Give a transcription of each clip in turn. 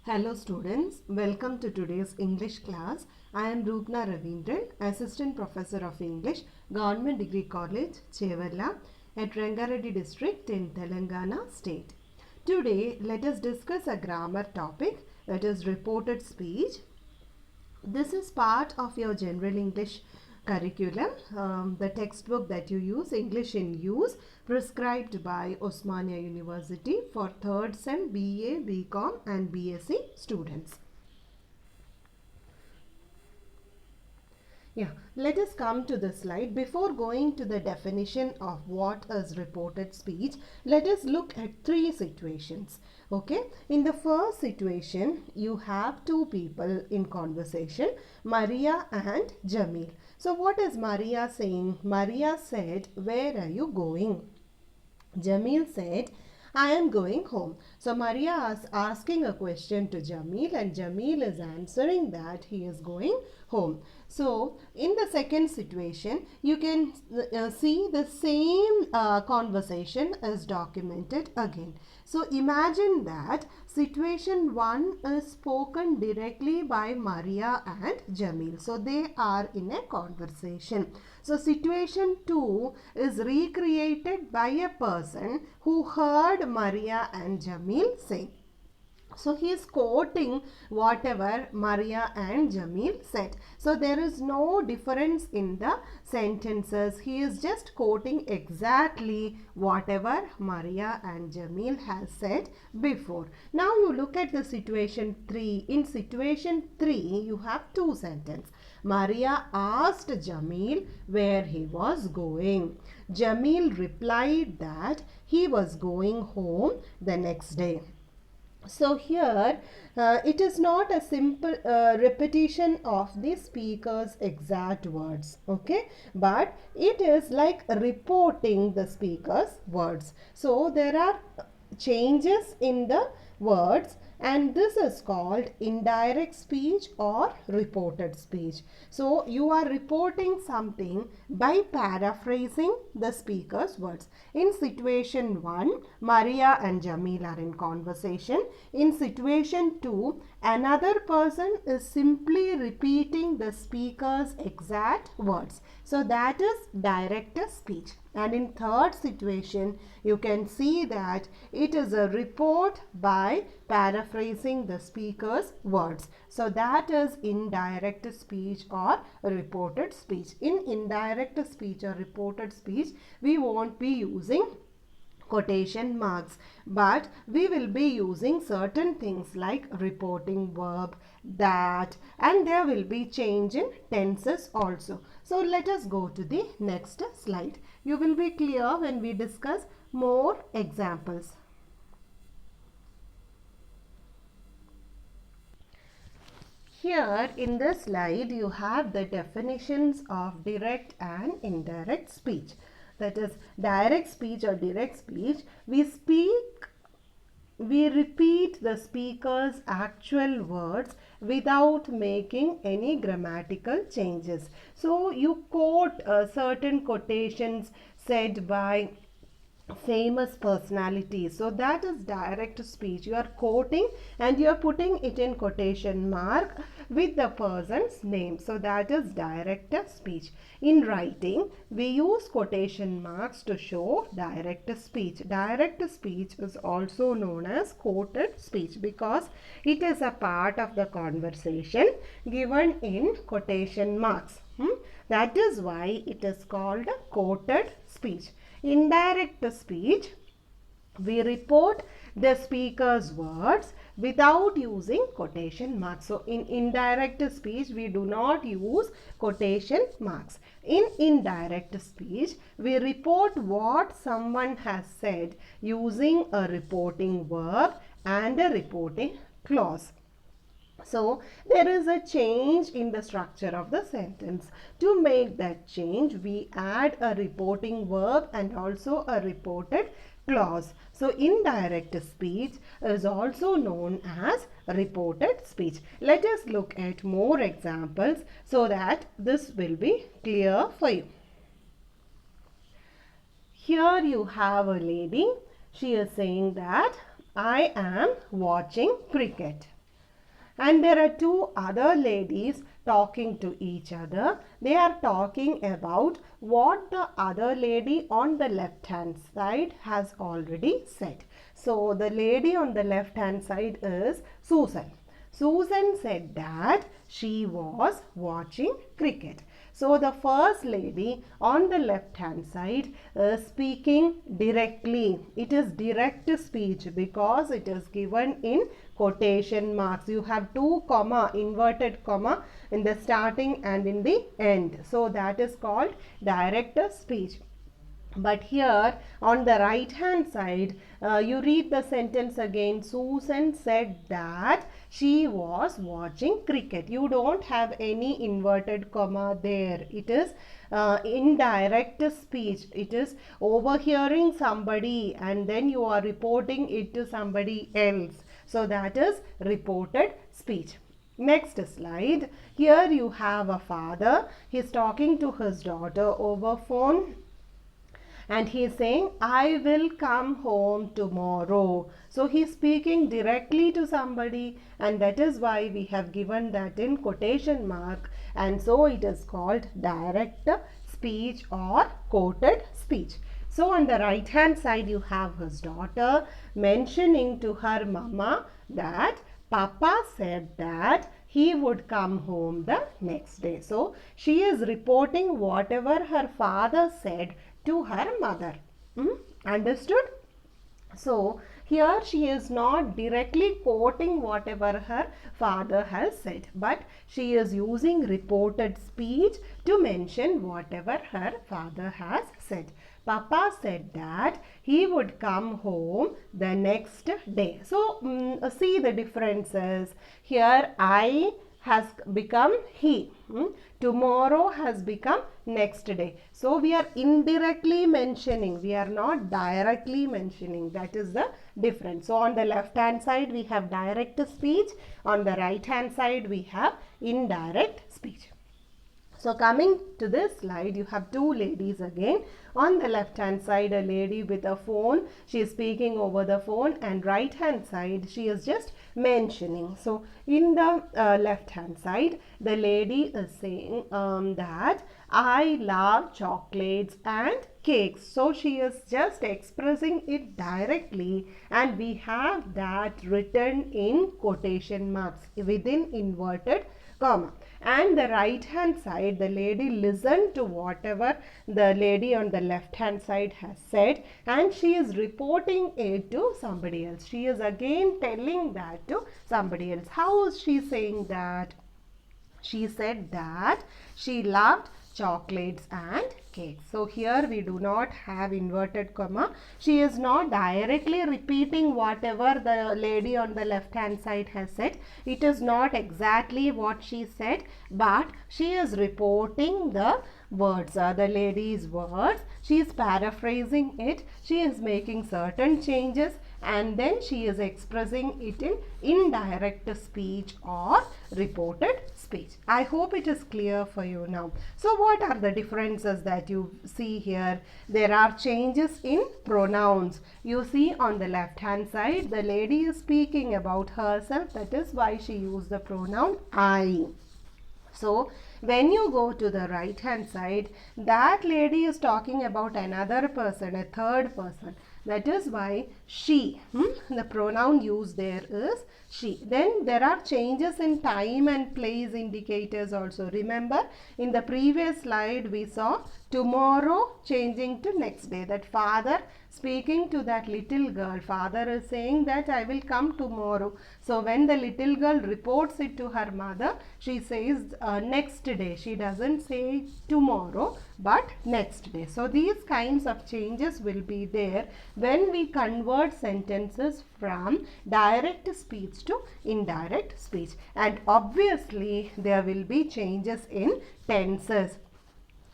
Hello students, welcome to today's English class. I am Roopna Ravindran, Assistant Professor of English, Government Degree College, Chevalla at Rangareddy District in Telangana State. Today, let us discuss a grammar topic, that is reported speech. This is part of your general English curriculum, the textbook that you use, English in Use, prescribed by Osmania University for 3rd SEM BA, BCom and BSc students. Yeah, let us come to the slide. Before going to the definition of what is reported speech, let us look at three situations. Okay, in the first situation, you have two people in conversation, Maria and Jamil. So what is Maria saying? Maria said, "Where are you going?" Jamil said, "I am going home." So Maria is asking a question to Jamil and Jamil is answering that he is going home. So in the second situation, you can see the same conversation is documented again. So imagine that situation 1 is spoken directly by Maria and Jamil. So they are in a conversation. So situation 2 is recreated by a person who heard Maria and Jamil say. So he is quoting whatever Maria and Jamil said. So there is no difference in the sentences. He is just quoting exactly whatever Maria and Jamil has said before. Now you look at the situation 3. In situation 3, you have two sentences. Maria asked Jamil where he was going. Jamil replied that he was going home the next day. So here it is not a simple repetition of the speaker's exact words, okay, but it is like reporting the speaker's words. So there are changes in the words and this is called indirect speech or reported speech. So you are reporting something by paraphrasing the speaker's words. In situation 1, Maria and Jamil are in conversation. In situation 2, another person is simply repeating the speaker's exact words. So that is direct speech. And in third situation, you can see that it is a report by paraphrasing the speaker's words. So that is indirect speech or reported speech. In indirect speech or reported speech, we won't be using quotation marks, but we will be using certain things like reporting verb, that, and there will be change in tenses also. So let us go to the next slide. You will be clear when we discuss more examples. Here in this slide you have the definitions of direct and indirect speech. That is, direct speech or direct speech, we repeat the speaker's actual words without making any grammatical changes. So you quote certain quotations said by famous personalities. So that is direct speech. You are quoting and you are putting it in quotation mark with the person's name. So that is direct speech. In writing, we use quotation marks to show direct speech. Direct speech is also known as quoted speech because it is a part of the conversation given in quotation marks. That is why it is called quoted speech. Indirect speech, we report the speaker's words without using quotation marks. So in indirect speech, we do not use quotation marks. In indirect speech, we report what someone has said using a reporting verb and a reporting clause. So there is a change in the structure of the sentence. To make that change, we add a reporting verb and also a reported clause. So indirect speech is also known as reported speech. Let us look at more examples so that this will be clear for you. Here you have a lady. She is saying that I am watching cricket. and there are two other ladies talking to each other. They are talking about what the other lady on the left hand side has already said. So the lady on the left hand side is Susan. Susan said that she was watching cricket. So the first lady on the left hand side is speaking directly. It is direct speech because it is given in quotation marks. You have two comma, inverted comma in the starting and in the end. So that is called direct speech. But here on the right hand side, you read the sentence again. Susan said that she was watching cricket. You don't have any inverted comma there. It is indirect speech. It is overhearing somebody and then you are reporting it to somebody else. So that is reported speech. Next slide. Here you have a father. He is talking to his daughter over phone. And he is saying, I will come home tomorrow. So he is speaking directly to somebody, and that is why we have given that in quotation mark, and so it is called direct speech or quoted speech. So on the right hand side you have his daughter mentioning to her mama that Papa said that he would come home the next day. So she is reporting whatever her father said to her mother. Understood? So here she is not directly quoting whatever her father has said, but she is using reported speech to mention whatever her father has said. Papa said that he would come home the next day. So see the differences. Here I has become he. Tomorrow has become next day. So we are indirectly mentioning. We are not directly mentioning. That is the difference. So on the left hand side we have direct speech. On the right hand side we have indirect speech. So coming to this slide, you have two ladies again. On the left hand side, a lady with a phone. She is speaking over the phone, and right hand side, she is just mentioning. So in the left hand side, the lady is saying that I love chocolates and cakes. So she is just expressing it directly, and we have that written in quotation marks within inverted comma. And the right hand side, the lady listened to whatever the lady on the left hand side has said, and she is reporting it to somebody else. She is again telling that to somebody else. How is she saying that? She said that she loved chocolates and cakes. So here we do not have inverted comma. She is not directly repeating whatever the lady on the left hand side has said. It is not exactly what she said, but she is reporting the words, the lady's words. She is paraphrasing it. She is making certain changes, and then she is expressing it in indirect speech or reported speech. I hope it is clear for you now. So what are the differences that you see here? There are changes in pronouns. You see on the left hand side, the lady is speaking about herself. That is why she used the pronoun I. So when you go to the right hand side, that lady is talking about another person, a third person. That is why she, the pronoun used there is she. Then there are changes in time and place indicators also. Remember, in the previous slide we saw tomorrow changing to next day. That father speaking to that little girl, father is saying that I will come tomorrow. So when the little girl reports it to her mother, she says next day. She doesn't say tomorrow but next day. So these kinds of changes will be there when we convert sentences from direct speech to indirect speech. And obviously there will be changes in tenses.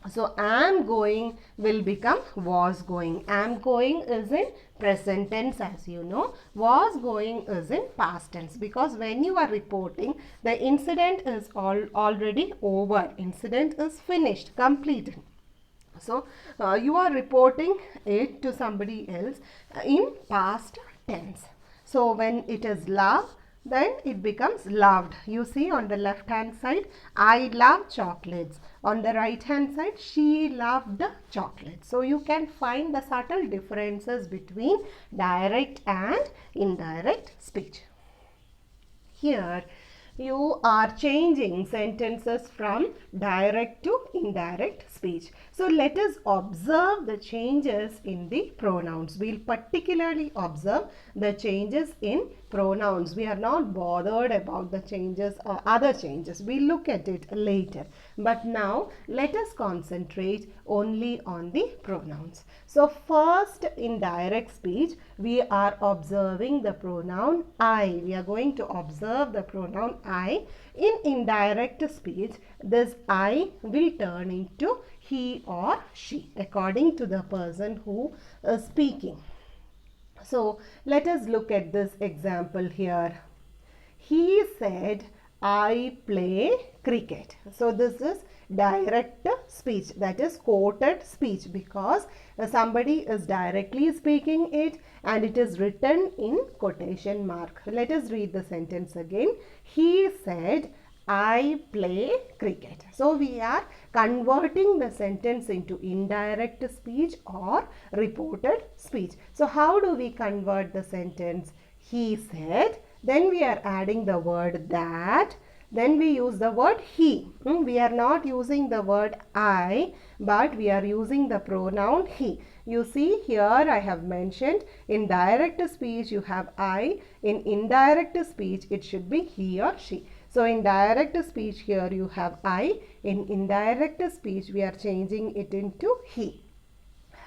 So am going will become was going. Am going is in present tense, as you know. Was going is in past tense, because when you are reporting, the incident is already over. Incident is finished, completed. So you are reporting it to somebody else in past tense. So when it is love, then it becomes loved. You see on the left hand side, I love chocolates. On the right hand side, she loved chocolates. So you can find the subtle differences between direct and indirect speech. Here you are changing sentences from direct to indirect speech. So let us observe the changes in the pronouns. We'll particularly observe the changes in pronouns. We are not bothered about the changes or other changes. We'll look at it later. But now let us concentrate only on the pronouns. So first, in direct speech, we are observing the pronoun I. We are going to observe the pronoun I. In indirect speech, this I will turn into he or she according to the person who is speaking. So let us look at this example here. He said, I play cricket. So this is direct speech, that is quoted speech, because somebody is directly speaking it and it is written in quotation mark. Let us read the sentence again. He said, I play cricket. So we are converting the sentence into indirect speech or reported speech. So how do we convert the sentence? He said, then we are adding the word that, then we use the word he. We are not using the word I, but we are using the pronoun he. You see here I have mentioned in direct speech you have I, in indirect speech it should be he or she. So in direct speech here you have I, in indirect speech we are changing it into he.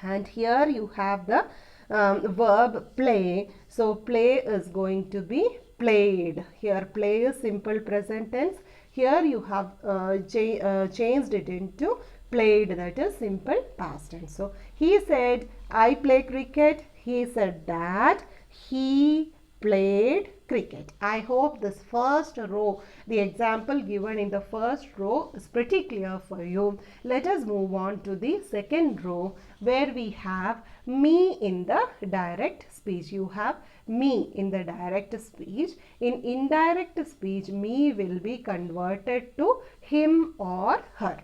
And here you have the verb play. So play is going to be played. Here play is simple present tense. Here you have changed it into played, that is simple past tense. So he said, I play cricket. He said that he played cricket. I hope this first row, the example given in the first row is pretty clear for you. Let us move on to the second row where we have me in the direct speech. You have me in the direct speech. In indirect speech, me will be converted to him or her.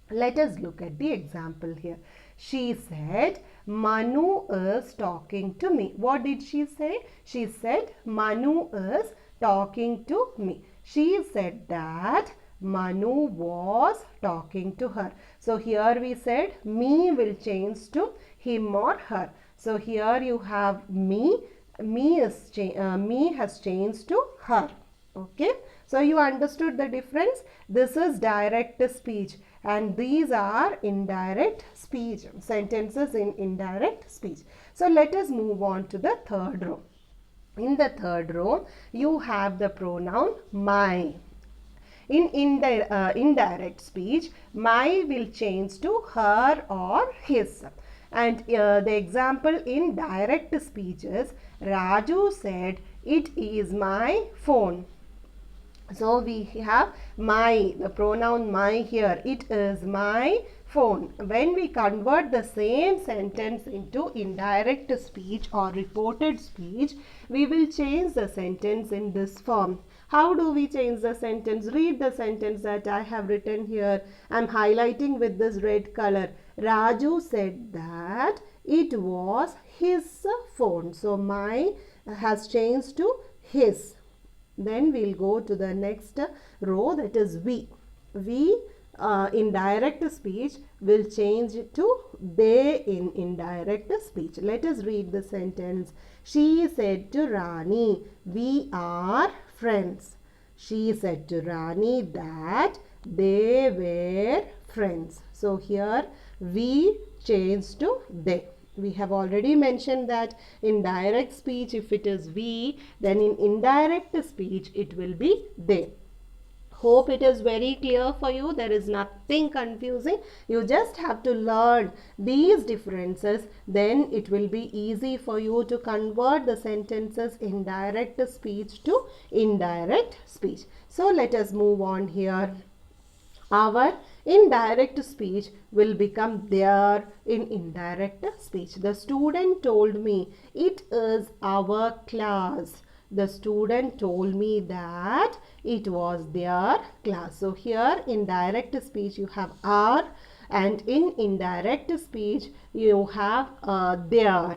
Let us look at the example here. She said, Manu is talking to me. What did she say? She said, Manu is talking to me. She said that Manu was talking to her. So here we said me will change to him or her. So here you have me. Me has changed to her. Okay. So you understood the difference. This is direct speech and these are indirect speech, sentences in indirect speech. So let us move on to the third row. In the third row, you have the pronoun my. In indirect speech, my will change to her or his. And the example in direct speech is, Raju said, it is my phone. So we have my, the pronoun my here. It is my phone. When we convert the same sentence into indirect speech or reported speech, we will change the sentence in this form. How do we change the sentence? Read the sentence that I have written here. I am highlighting with this red color. Raju said that it was his phone. So my has changed to his. Then we'll go to the next row, that is we. We in direct speech will change to they in indirect speech. Let us read the sentence. She said to Rani, we are friends. She said to Rani that they were friends. So here we change to they. We have already mentioned that in direct speech, if it is we, then in indirect speech, it will be they. Hope it is very clear for you. There is nothing confusing. You just have to learn these differences. Then it will be easy for you to convert the sentences in direct speech to indirect speech. So let us move on here. Our indirect speech will become their in indirect speech. The student told me it is our class. the student told me that it was their class. So here in direct speech you have are, and in indirect speech you have their.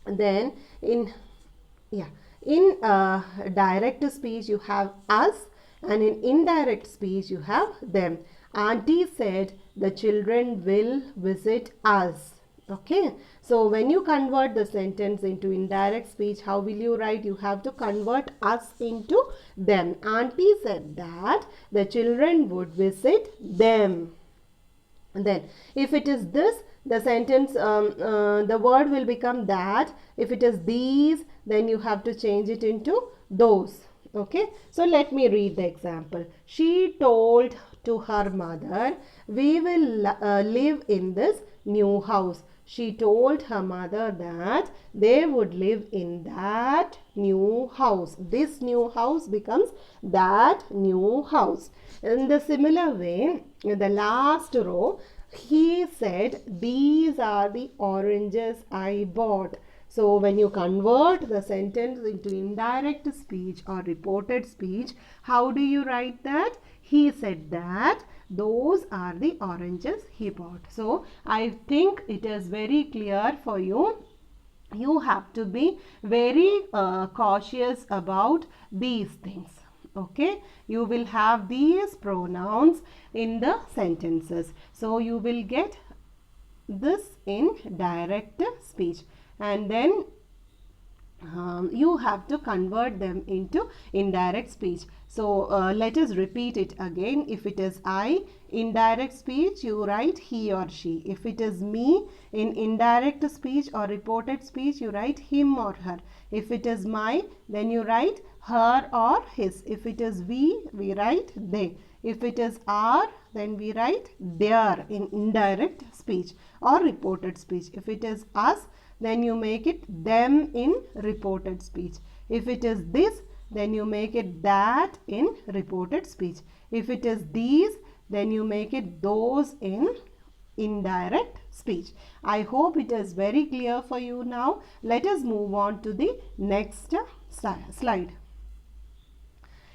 Then in direct speech you have us, and in indirect speech you have them. Auntie said the children will visit us. Okay, so when you convert the sentence into indirect speech, how will you write? You have to convert us into them. Auntie said that the children would visit them. And then if it is this, the sentence, the word will become that. If it is these, then you have to change it into those. Okay, so let me read the example. She told to her mother, we will live in this new house. She told her mother that they would live in that new house. This new house becomes that new house. In the similar way, in the last row, he said, these are the oranges I bought. So when you convert the sentence into indirect speech or reported speech, how do you write that? He said that those are the oranges he bought. So I think it is very clear for you. You have to be very cautious about these things. Okay, you will have these pronouns in the sentences. So you will get this in direct speech, and then you have to convert them into indirect speech. So let us repeat it again. If it is I, indirect speech, you write he or she. If it is me, in indirect speech or reported speech, you write him or her. If it is my, then you write her or his. If it is we write they. If it is our, then we write their in indirect speech or reported speech. If it is us, then you make it them in reported speech. If it is this, then you make it that in reported speech. If it is these, then you make it those in indirect speech. I hope it is very clear for you now. Let us move on to the next slide.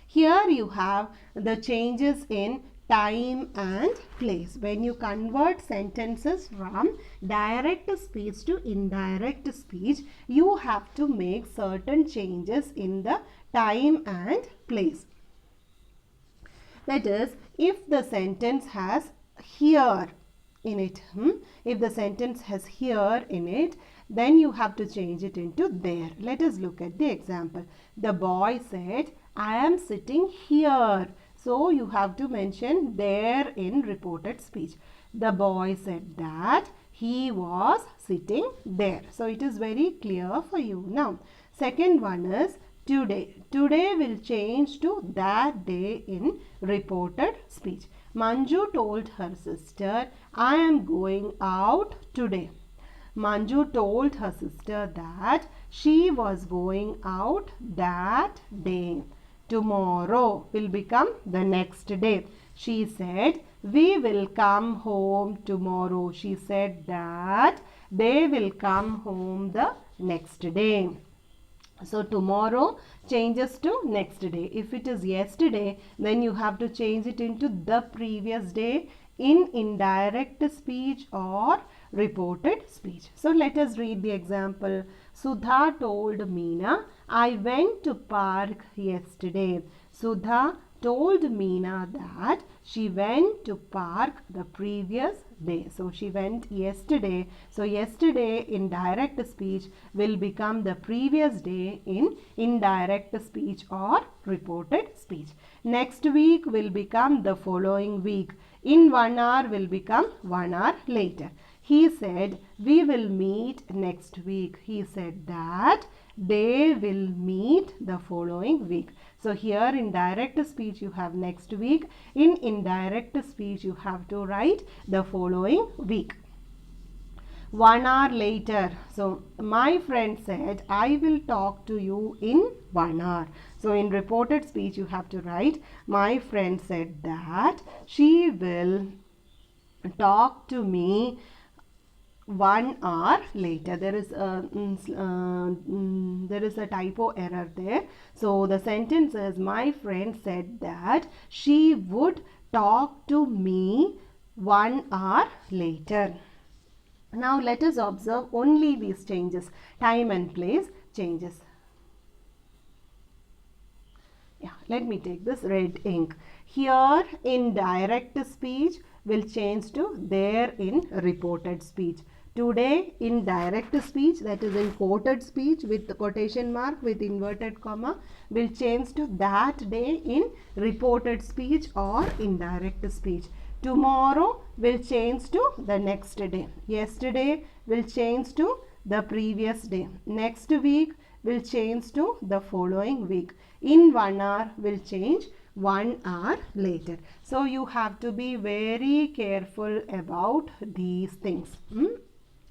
Here you have the changes in time and place. When you convert sentences from direct speech to indirect speech, you have to make certain changes in the time and place. That is, if the sentence has here in it, if the sentence has here in it, then you have to change it into there. Let us look at the example. The boy said, I am sitting here. So you have to mention there in reported speech. The boy said that he was sitting there. So it is very clear for you now. Second one is today. Today will change to that day in reported speech. Manju told her sister, I am going out today. Manju told her sister that she was going out that day. Tomorrow will become the next day. She said, we will come home tomorrow. She said that they will come home the next day. So tomorrow changes to next day. If it is yesterday, then you have to change it into the previous day in indirect speech or reported speech. So let us read the example. Sudha told Meena, I went to park yesterday. Sudha told Meena that she went to park the previous day. So she went yesterday. So yesterday in direct speech will become the previous day in indirect speech or reported speech. Next week will become the following week. In 1 hour will become 1 hour later. He said, we will meet next week. He said that they will meet the following week. So here in direct speech you have next week. In indirect speech you have to write the following week. 1 hour later. So my friend said, I will talk to you in 1 hour. So in reported speech you have to write, my friend said that she will talk to me 1 hour later. There is a typo error there. So the sentence is, my friend said that she would talk to me 1 hour later. Now let us observe only these changes, time and place changes. Yeah, let me take this red ink. Here in direct speech will change to there in reported speech. Today in direct speech, that is in quoted speech with the quotation mark with inverted comma, will change to that day in reported speech or indirect speech. Tomorrow will change to the next day. Yesterday will change to the previous day. Next week will change to the following week. In 1 hour will change 1 hour later. So you have to be very careful about these things.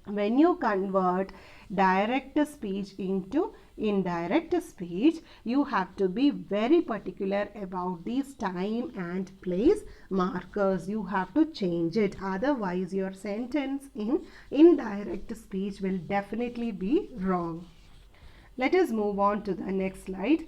When you convert direct speech into indirect speech, you have to be very particular about these time and place markers. You have to change it, otherwise your sentence in indirect speech will definitely be wrong. Let us move on to the next slide.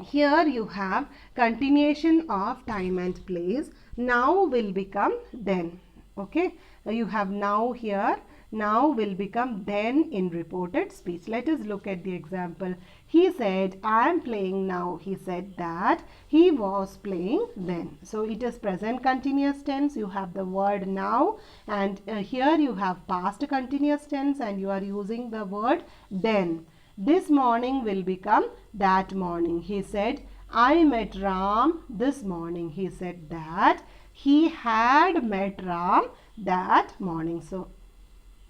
Here you have continuation of time and place. Now will become then. Okay, you have now here. Now will become then in reported speech. Let us look at the example. He said, I am playing now. He said that he was playing then. So it is present continuous tense. You have the word now, and here you have past continuous tense, and you are using the word then. This morning will become that morning. He said, I met Ram this morning. He said that he had met Ram that morning. So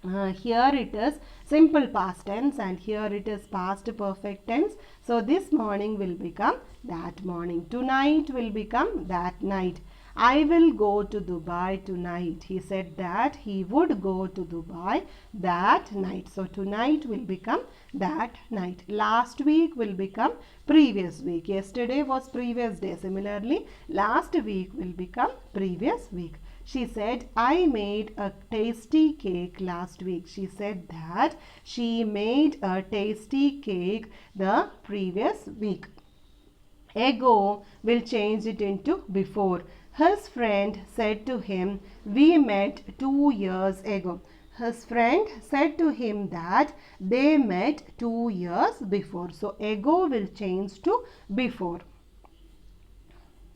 here it is simple past tense, and here it is past perfect tense. So this morning will become that morning. Tonight will become that night. I will go to Dubai tonight. He said that he would go to Dubai that night. So tonight will become that night. Last week will become previous week. Yesterday was previous day. Similarly, last week will become previous week. She said, I made a tasty cake last week. She said that she made a tasty cake the previous week. Ago will change it into before. His friend said to him, we met 2 years ago. His friend said to him that they met 2 years before. So ago will change to before.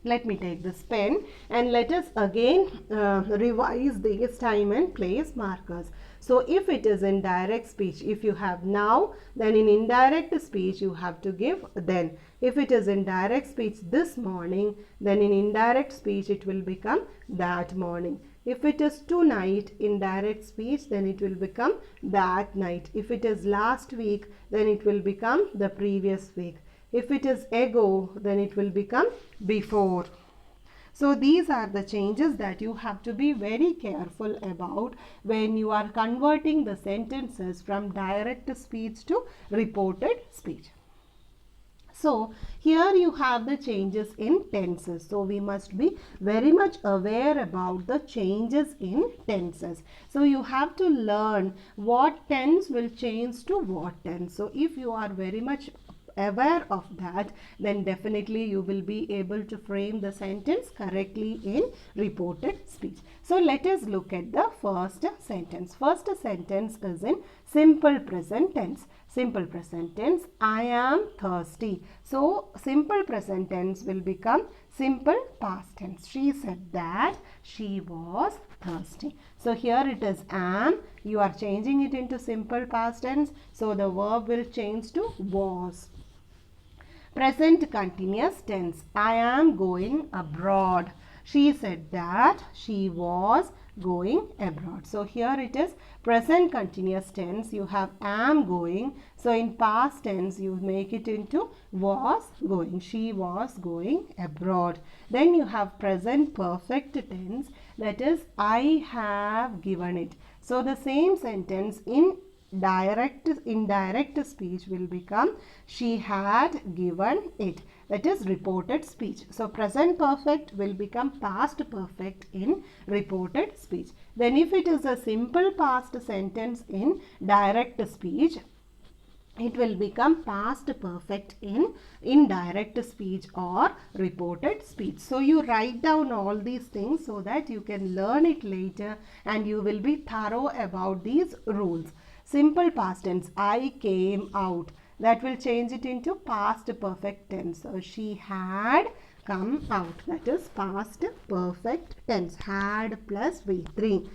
Let me take this pen and let us again revise these time and place markers. So if it is in direct speech, if you have now, then in indirect speech you have to give then. If it is in direct speech this morning, then in indirect speech it will become that morning. If it is tonight in direct speech, then it will become that night. If it is last week, then it will become the previous week. If it is ago, then it will become before. So these are the changes that you have to be very careful about when you are converting the sentences from direct speech to reported speech. So here you have the changes in tenses. So we must be very much aware about the changes in tenses. So you have to learn what tense will change to what tense. So if you are very much aware of that, then definitely you will be able to frame the sentence correctly in reported speech. So let us look at the first sentence. First sentence is in simple present tense. Simple present tense, I am thirsty. So simple present tense will become simple past tense. She said that she was thirsty. So here it is am. You are changing it into simple past tense. So the verb will change to was. Present continuous tense, I am going abroad. She said that she was going abroad. So here it is present continuous tense. You have am going. So in past tense you make it into was going. She was going abroad. Then you have present perfect tense, that is I have given it. So the same sentence in indirect speech will become she had given it. That is reported speech. So present perfect will become past perfect in reported speech. Then if it is a simple past sentence in direct speech, it will become past perfect in indirect speech or reported speech. So you write down all these things so that you can learn it later and you will be thorough about these rules. Simple past tense, I came out. That will change it into past perfect tense. So she had come out. That is past perfect tense. Had plus V3.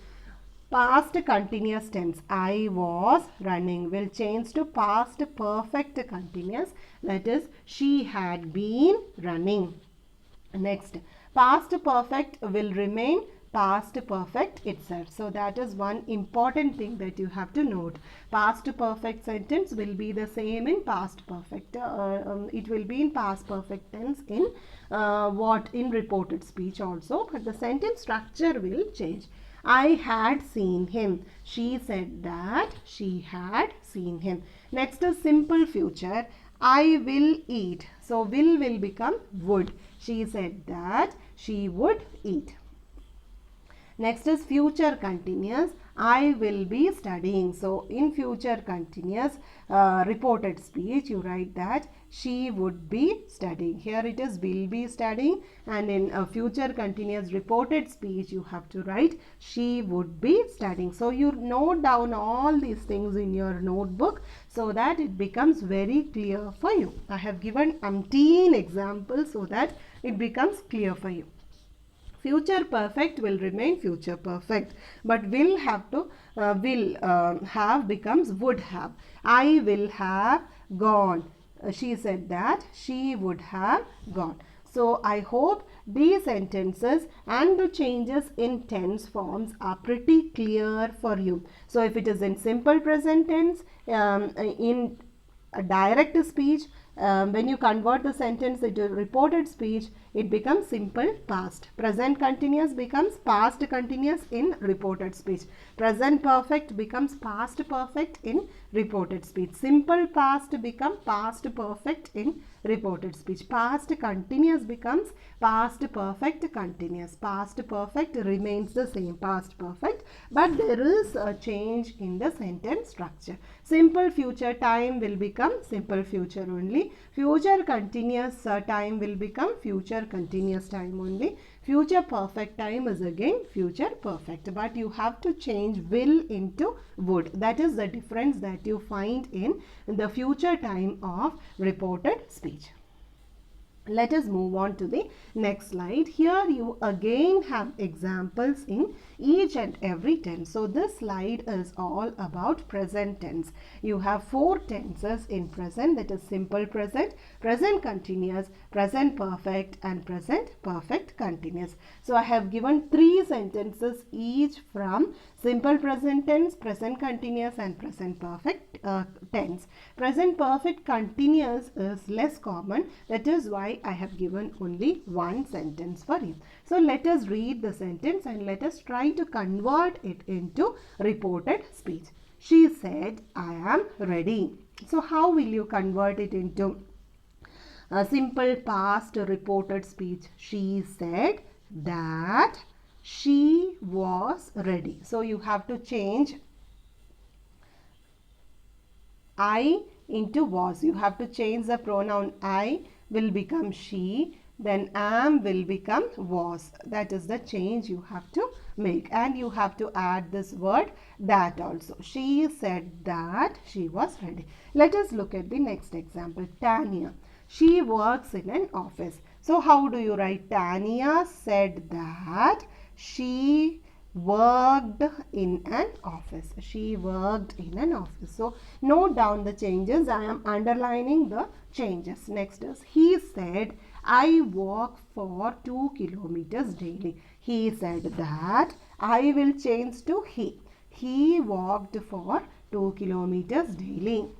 Past continuous tense, I was running, will change to past perfect continuous. That is, she had been running. Next, past perfect will remain past perfect itself. So that is one important thing that you have to note. Past perfect sentence will be the same in past perfect. It will be in past perfect tense in in reported speech also, but the sentence structure will change. I had seen him. She said that she had seen him. Next is simple future. I will eat. So will become would. She said that she would eat. Next is future continuous. I will be studying. So in future continuous reported speech, you write that she would be studying. Here it is will be studying, and in a future continuous reported speech you have to write she would be studying. So you note down all these things in your notebook so that it becomes very clear for you. I have given umpteen examples so that it becomes clear for you. Future perfect will remain future perfect, but will have to have becomes would have. I will have gone. She said that she would have gone. So I hope these sentences and the changes in tense forms are pretty clear for you. So if it is in simple present tense, in a direct speech, when you convert the sentence into reported speech, it becomes simple past. Present continuous becomes past continuous in reported speech. Present perfect becomes past perfect in reported speech. Simple past becomes past perfect in reported speech. Past continuous becomes past perfect continuous. Past perfect remains the same, past perfect, but there is a change in the sentence structure. Simple future time will become simple future only. Future continuous time will become future continuous time only. Future perfect time is again future perfect, but you have to change will into would. That is the difference that you find in the future time of reported speech. Let us move on to the next slide. Here you again have examples in each and every tense. So this slide is all about present tense. You have 4 tenses in present, that is simple present, present continuous, present perfect and present perfect continuous. So I have given 3 sentences each from simple present tense, present continuous and present perfect tense. Present perfect continuous is less common. That is why I have given only 1 sentence for you. So let us read the sentence and let us try to convert it into reported speech. She said, I am ready. So how will you convert it into a simple past reported speech? She said that she was ready. So you have to change I into was. You have to change the pronoun I will become she, then am will become was. That is the change you have to make, and you have to add this word that also. She said that she was ready. Let us look at the next example. Tanya. She works in an office. So how do you write? Tanya said that she worked in an office. She worked in an office. So note down the changes. I am underlining the changes. Next is he said, I walk for 2 kilometers daily. He said that I will change to he. He walked for 2 kilometers daily.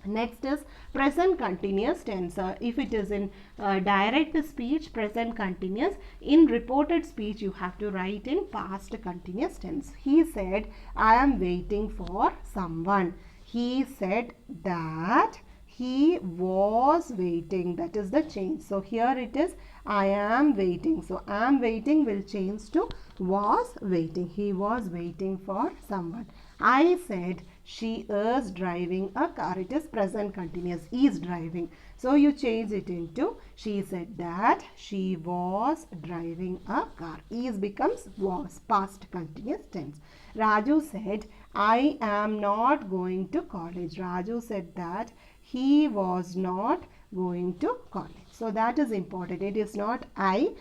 Next is present continuous tense. If it is in direct speech, present continuous. In reported speech, you have to write in past continuous tense. He said, I am waiting for someone. He said that he was waiting. That is the change. So here it is, I am waiting. So I am waiting will change to was waiting. He was waiting for someone. I said she is driving a car. It is present continuous. Is driving. So you change it into she said that she was driving a car. Is becomes was, past continuous tense. Raju said, I am not going to college. Raju said that he was not going to college. So that is important. It is not I,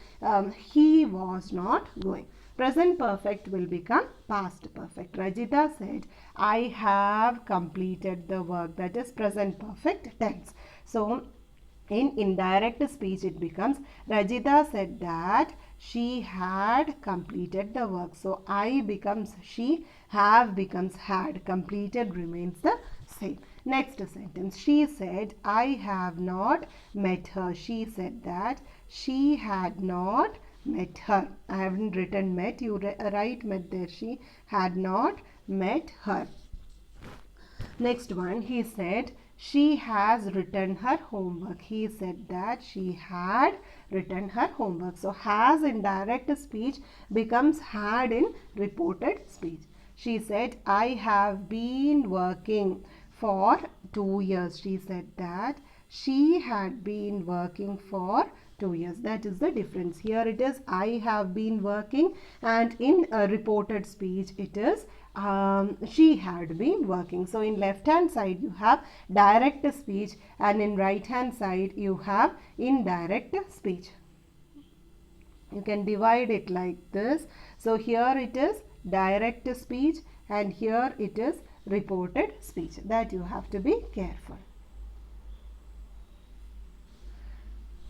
he was not going. Present perfect will become past perfect. Rajita said, I have completed the work. That is present perfect tense. So in indirect speech it becomes Rajita said that she had completed the work. So I becomes she, have becomes had. Completed remains the same. Next sentence. She said, I have not met her. She said that she had not met her. I haven't written met. You write met there. She had not met her. Next one. He said, she has written her homework. He said that she had written her homework. So has in direct speech becomes had in reported speech. She said, I have been working for 2 years. She said that she had been working for 2 years. That is the difference. Here it is I have been working, and in a reported speech it is she had been working. So in left hand side you have direct speech, and in right hand side you have indirect speech. You can divide it like this. So here it is direct speech and here it is reported speech. That you have to be careful.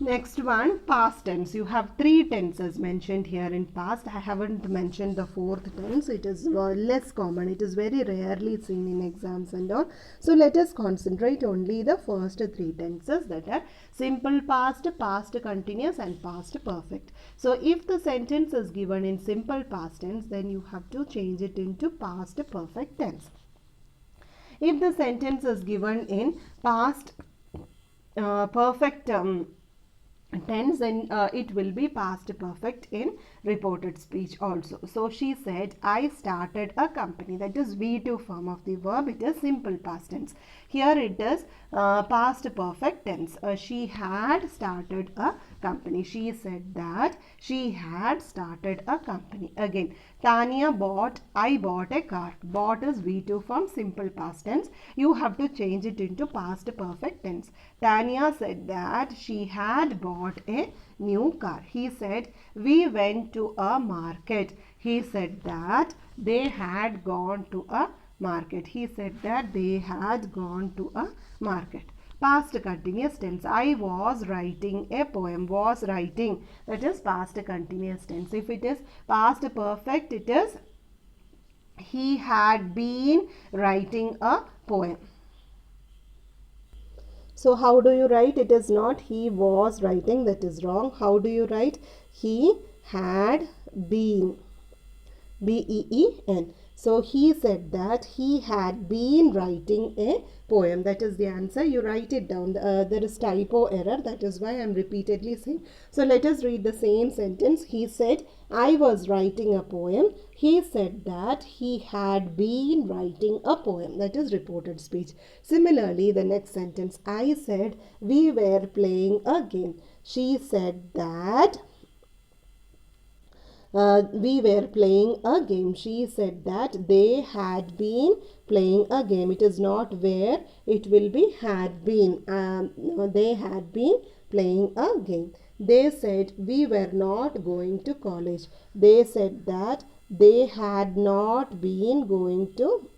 Next one, past tense. You have 3 tenses mentioned here in past. I haven't mentioned the 4th tense. It is less common. It is very rarely seen in exams and all. So let us concentrate only the first 3 tenses, that are simple past, past continuous and past perfect. So if the sentence is given in simple past tense, then you have to change it into past perfect tense. If the sentence is given in past perfect tense, then it will be past perfect in reported speech also. So she said, I started a company. That is V2 form of the verb. It is simple past tense. Here it is past perfect tense. She had started a company. She said that she had started a company. Again, Tanya bought, I bought a car. Bought is V2 form, simple past tense. You have to change it into past perfect tense. Tanya said that she had bought a new car. He said, we went to a market. He said that they had gone to a market. He said that they had gone to a market. Past continuous tense. I was writing a poem. Was writing. That is past continuous tense. If it is past perfect, it is he had been writing a poem. So how do you write? It is not he was writing. That is wrong. How do you write? He had been. B-E-E-N. So he said that he had been writing a poem. That is the answer. You write it down. There is typo error. That is why I am repeatedly saying. So let us read the same sentence. He said, I was writing a poem. He said that he had been writing a poem. That is reported speech. Similarly, the next sentence. I said we were playing a game. She said that we were playing a game. She said that they had been playing a game. It is not where, it will be had been. They had been playing a game. They said we were not going to college. They said that they had not been going to,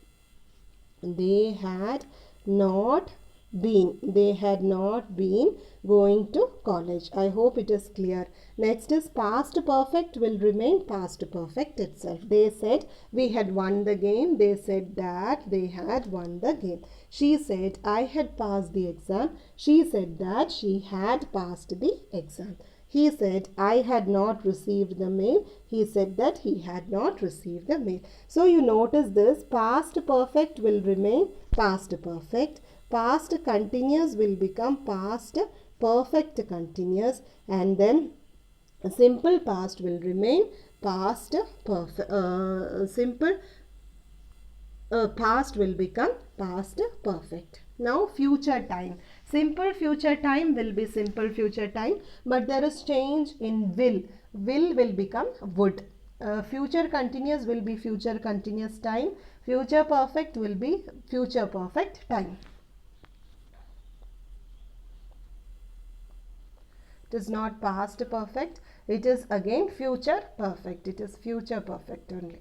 they had not been going to college. I hope it is clear. Next is past perfect will remain past perfect itself. They said we had won the game. They said that they had won the game. She said, I had passed the exam. She said that she had passed the exam. He said, I had not received the mail. He said that he had not received the mail. So you notice this, past perfect will remain past perfect. Past continuous will become past perfect continuous, and then simple past will remain past perfect. Simple past will become past perfect. Now future time. Simple future time will be simple future time, but there is change in will. Will become would. Future continuous will be future continuous time. Future perfect will be future perfect time. It is not past perfect. It is again future perfect. It is future perfect only.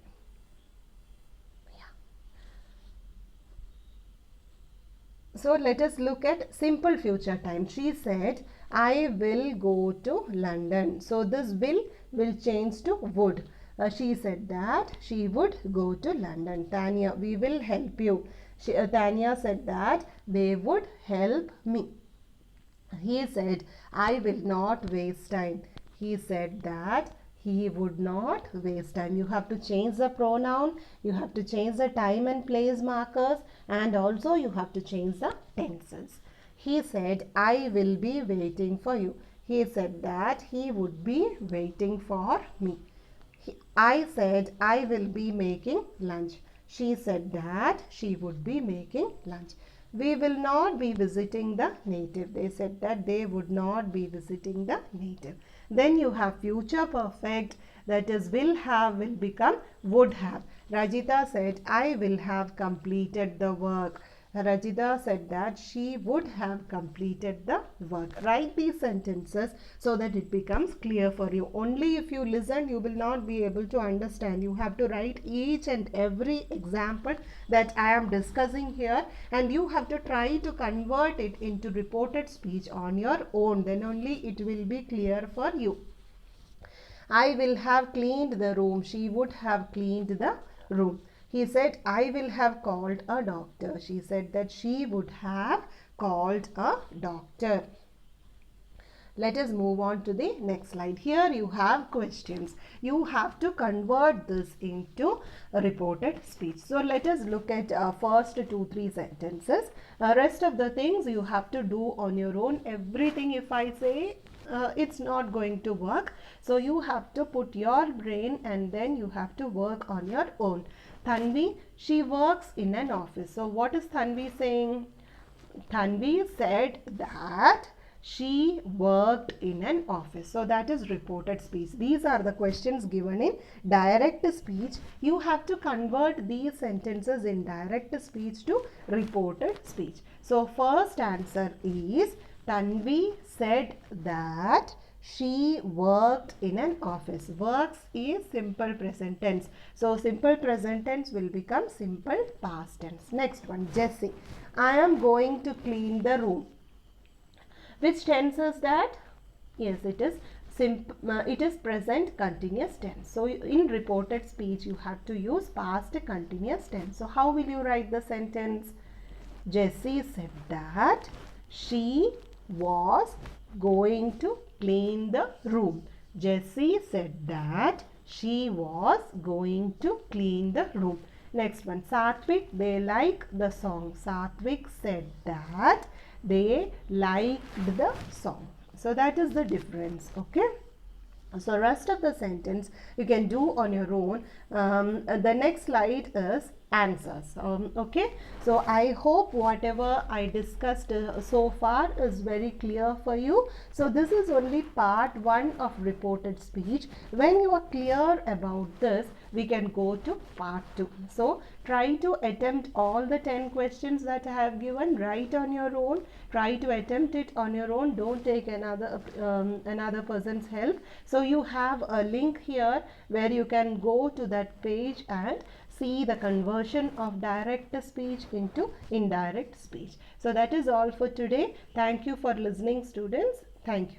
So let us look at simple future time. She said, I will go to London. So this will change to would. She said that she would go to London. Tanya, we will help you. Tanya said that they would help me. He said, I will not waste time. He said that he would not waste time. You have to change the pronoun, you have to change the time and place markers, and also you have to change the tenses. He said, I will be waiting for you. He said that he would be waiting for me. I said, I will be making lunch. She said that she would be making lunch. We will not be visiting the native. They said that they would not be visiting the native. Then you have future perfect, that is will have will become would have. Rajita said, I will have completed the work. Rajita said that she would have completed the work. Write these sentences so that it becomes clear for you. Only if you listen, you will not be able to understand. You have to write each and every example that I am discussing here, and you have to try to convert it into reported speech on your own. Then only it will be clear for you. I will have cleaned the room. She would have cleaned the room. He said, I will have called a doctor. She said that she would have called a doctor. Let us move on to the next slide. Here you have questions. You have to convert this into a reported speech. So let us look at first 2-3 sentences. Rest of the things you have to do on your own. Everything if I say, it's not going to work. So you have to put your brain and then you have to work on your own. Tanvi, she works in an office. So what is Tanvi saying? Tanvi said that she worked in an office. So that is reported speech. These are the questions given in direct speech. You have to convert these sentences in direct speech to reported speech. So first answer is Tanvi said that she worked in an office. Works is simple present tense. So simple present tense will become simple past tense. Next one, Jessie. I am going to clean the room. Which tense is that? Yes, it is present continuous tense. So in reported speech you have to use past continuous tense. So how will you write the sentence? Jessie said that she was going to clean the room. Jessie said that she was going to clean the room. Next one, Satvik, they like the song. Satvik said that they liked the song. So that is the difference. Okay. So rest of the sentence you can do on your own. The next slide is answers. Okay, so I hope whatever I discussed so far is very clear for you. So this is only part 1 of reported speech. When you are clear about this, we can go to part 2. So try to attempt all the 10 questions that I have given. Write on your own. Try to attempt it on your own. Don't take another person's help. So you have a link here where you can go to that page and see the conversion of direct speech into indirect speech. So that is all for today. Thank you for listening, students. Thank you.